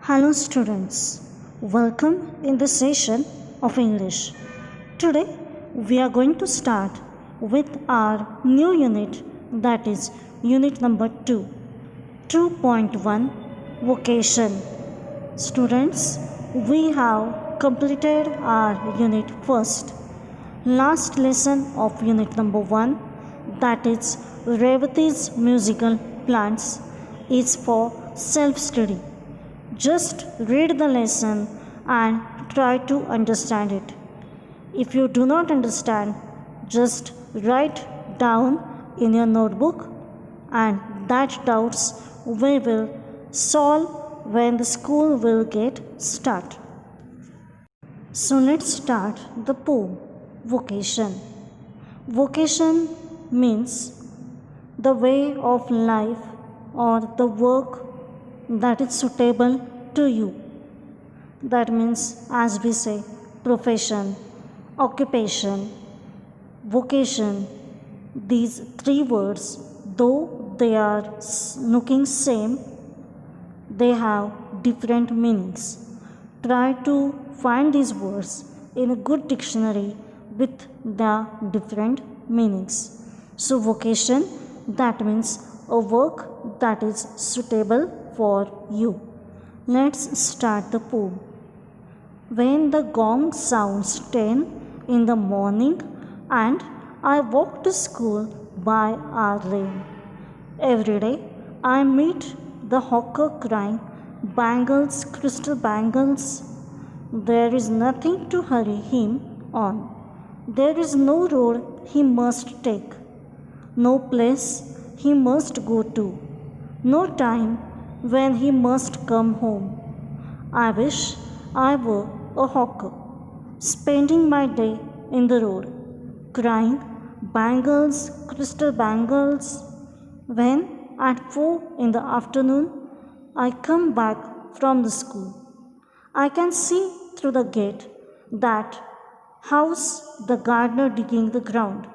Hello students, welcome in this session of English. Today we are going to start with our new unit, that is unit number 2, 2.1 Vocation. Students, we have completed our unit first. Last lesson of unit number 1, that is Revati's musical plants, is for self-study. Just read the lesson and try to understand it. If you do not understand, just write down in your notebook, and that doubts we will solve when the school will get start. So let's start the poem. Vocation. Vocation means the way of life or the work that is suitable to you. That means, as we say, profession, occupation, vocation. These three words, though they are looking same, they have different meanings. Try to find these words in a good dictionary with the different meanings. So vocation, that means a work that is suitable for you. Let's start the poem. When the gong sounds 10 in the morning and I walk to school by our lane. Every day I meet the hawker crying, bangles, crystal bangles. There is nothing to hurry him on. There is no road he must take, no place he must go to, no time when he must come home. I wish I were a hawker, spending my day in the road, crying, bangles, crystal bangles. When at 4 in the afternoon I come back from the school, I can see through the gate that house the gardener digging the ground.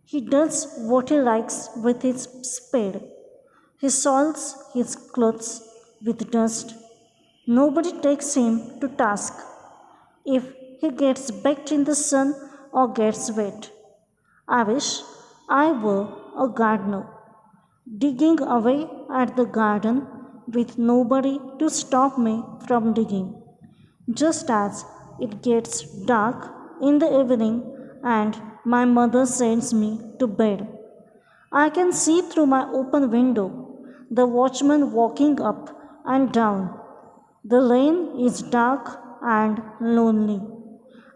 He does what he likes with his spade. He soils his clothes with dust. Nobody takes him to task if he gets baked in the sun or gets wet. I wish I were a gardener, digging away at the garden with nobody to stop me from digging. Just as it gets dark in the evening and my mother sends me to bed, I can see through my open window the watchman walking up and down. The lane is dark and lonely,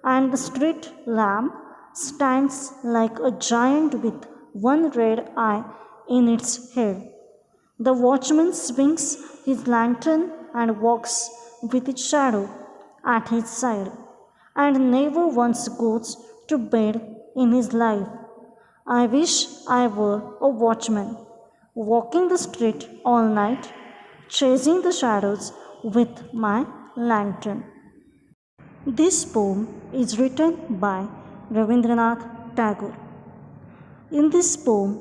and the street lamp stands like a giant with one red eye in its head. The watchman swings his lantern and walks with its shadow at his side, and never once goes to bed in his life. I wish I were a watchman, walking the street all night, chasing the shadows with my lantern. This poem is written by Rabindranath Tagore. In this poem,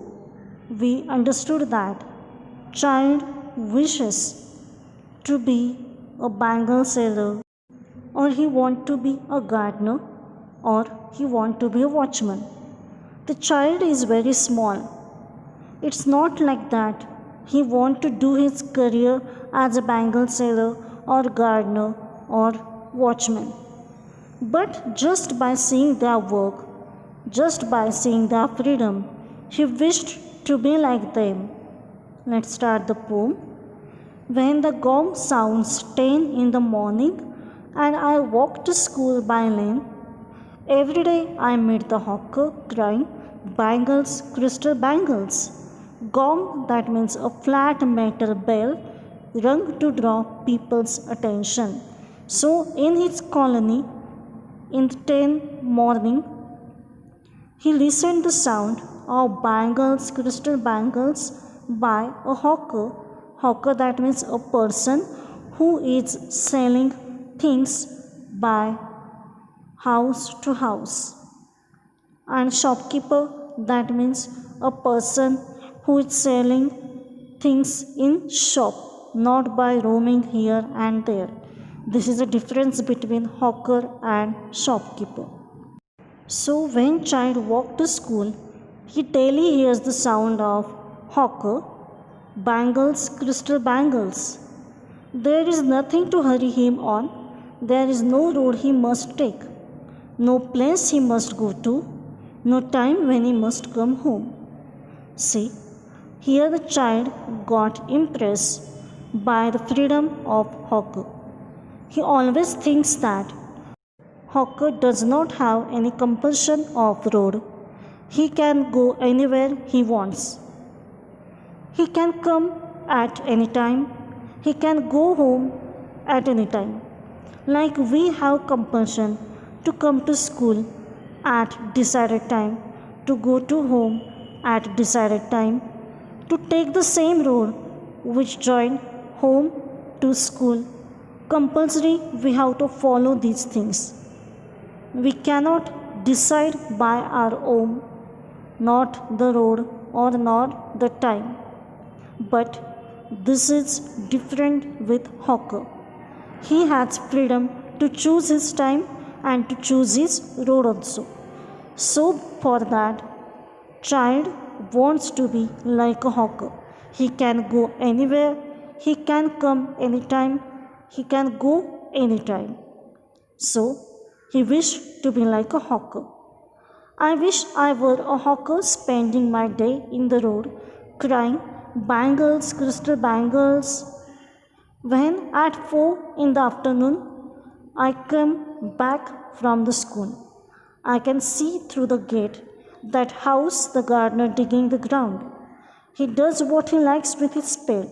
we understood that child wishes to be a bangle seller, or he want to be a gardener, or he want to be a watchman. The child is very small. It's not like that he want to do his career as a bangle seller or gardener or watchman. But just by seeing their work, just by seeing their freedom, he wished to be like them. Let's start the poem. When the gong sounds 10 in the morning and I walk to school by lane, every day I meet the hawker crying, bangles, crystal bangles. Gong, that means a flat metal bell rung to draw people's attention. So in his colony, in the 10 morning, he listened the sound of bangles, crystal bangles by a hawker. Hawker, that means a person who is selling things by house to house. And shopkeeper, that means a person who is selling things in shop. not by roaming here and there. This is a difference between hawker and shopkeeper. So when child walk to school, he daily hears the sound of hawker, bangles, crystal bangles. There is nothing to hurry him on. There is no road he must take, no place he must go to, no time when he must come home. See, here the child got impressed by the freedom of hawker. He always thinks that hawker does not have any compulsion of road. He can go anywhere he wants. He can come at any time. He can go home at any time. Like we have compulsion to come to school at decided time, to go to home at decided time, to take the same road which join home to school. Compulsory we have to follow these things. We cannot decide by our own, not the road or not the time. But this is different with hawker. He has freedom to choose his time and to choose his road also. So for that, child wants to be like a hawker. He can go anywhere, he can come anytime, he can go anytime. So he wished to be like a hawker. I wish I were a hawker spending my day in the road, crying, bangles, crystal bangles. When at 4 in the afternoon I come back from the school, I can see through the gate that house the gardener digging the ground. He does what he likes with his spade.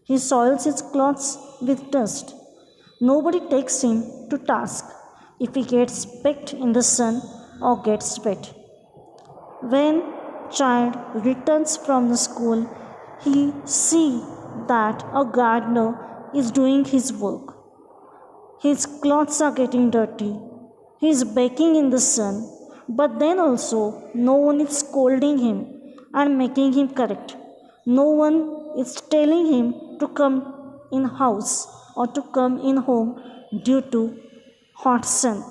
He soils his clothes with dust. Nobody takes him to task if he gets pecked in the sun or gets wet. When child returns from the school, he see that a gardener is doing his work. His clothes are getting dirty. He is baking in the sun, but then also no one is scolding him and making him correct. No one is telling him to come in house or to come in home due to hot sun.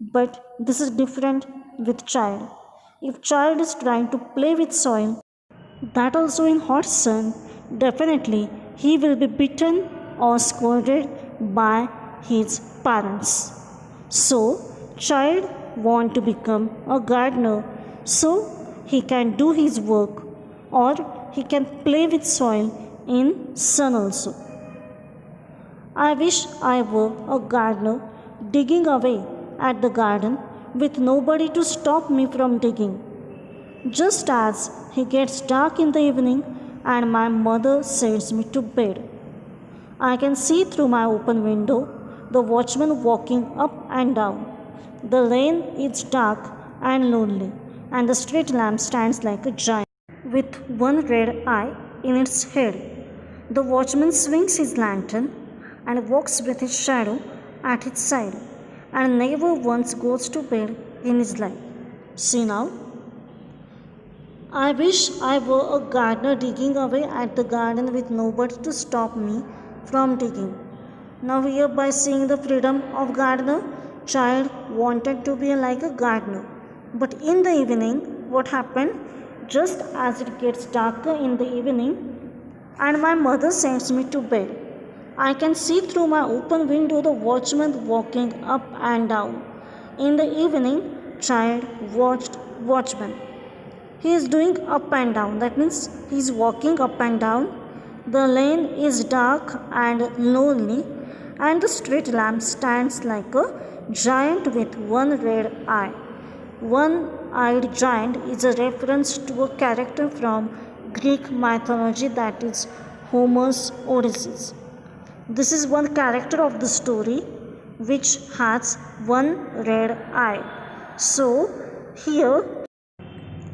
But this is different with child. If child is trying to play with soil, that also in hot sun, definitely he will be beaten or scolded by his parents. So, child want to become a gardener so he can do his work or he can play with soil in sun also. I wish I were a gardener digging away at the garden with nobody to stop me from digging. Just as it gets dark in the evening and my mother sends me to bed, I can see through my open window the watchman walking up and down. The lane is dark and lonely, and the street lamp stands like a giant with one red eye in its head. The watchman swings his lantern and walks with his shadow at his side, and never once goes to bed in his life. See now? I wish I were a gardener digging away at the garden with nobody to stop me from digging. Now here by seeing the freedom of gardener, child wanted to be like a gardener. But in the evening, what happened? Just as it gets darker in the evening and my mother sends me to bed, I can see through my open window the watchman walking up and down. In the evening, child watched watchman. He is doing up and down. That means he is walking up and down. The lane is dark and lonely, and the street lamp stands like a giant with one red eye. One-eyed giant is a reference to a character from Greek mythology, that is Homer's Odyssey. This is one character of the story which has one red eye. So here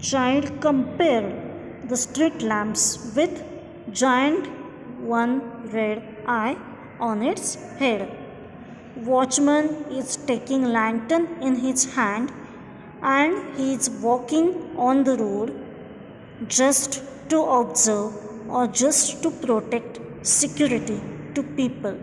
child compared the street lamps with giant one red eye on its head. Watchman is taking lantern in his hand and he is walking on the road just to observe or just to protect security to people.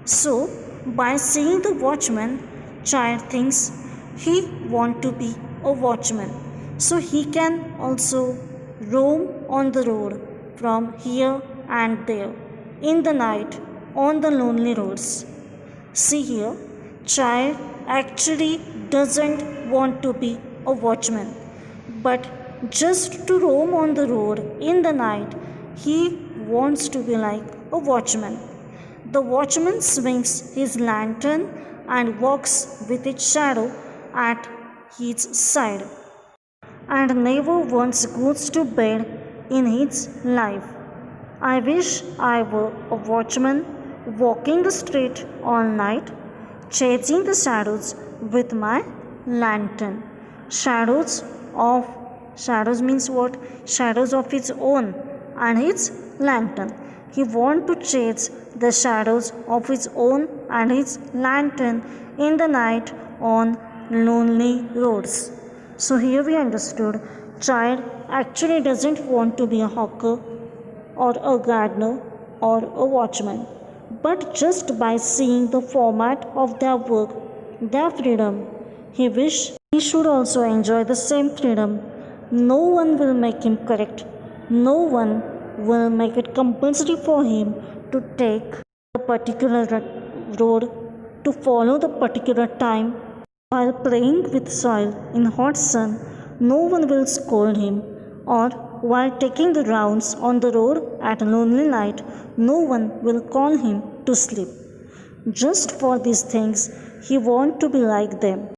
So, by seeing the watchman, child thinks he want to be a watchman. So he can also roam on the road from here and there in the night on the lonely roads. See here, child actually doesn't want to be a watchman, but just to roam on the road in the night, he wants to be like a watchman. The watchman swings his lantern and walks with its shadow at his side, and never once goes to bed in his life. I wish I were a watchman walking the street all night, chasing the shadows with my lantern. Shadows of shadows means what? Shadows of his own and his lantern. He want to chase the shadows of his own and his lantern in the night on lonely roads. So here we understood child actually doesn't want to be a hawker or a gardener or a watchman, but just by seeing the format of their work, their freedom, he wish he should also enjoy the same freedom. No one will make him correct. No one will make it compulsory for him to take a particular road, to follow the particular time. While playing with soil in hot sun, no one will scold him, or while taking the rounds on the road at a lonely night, no one will call him to sleep. Just for these things, he wants to be like them.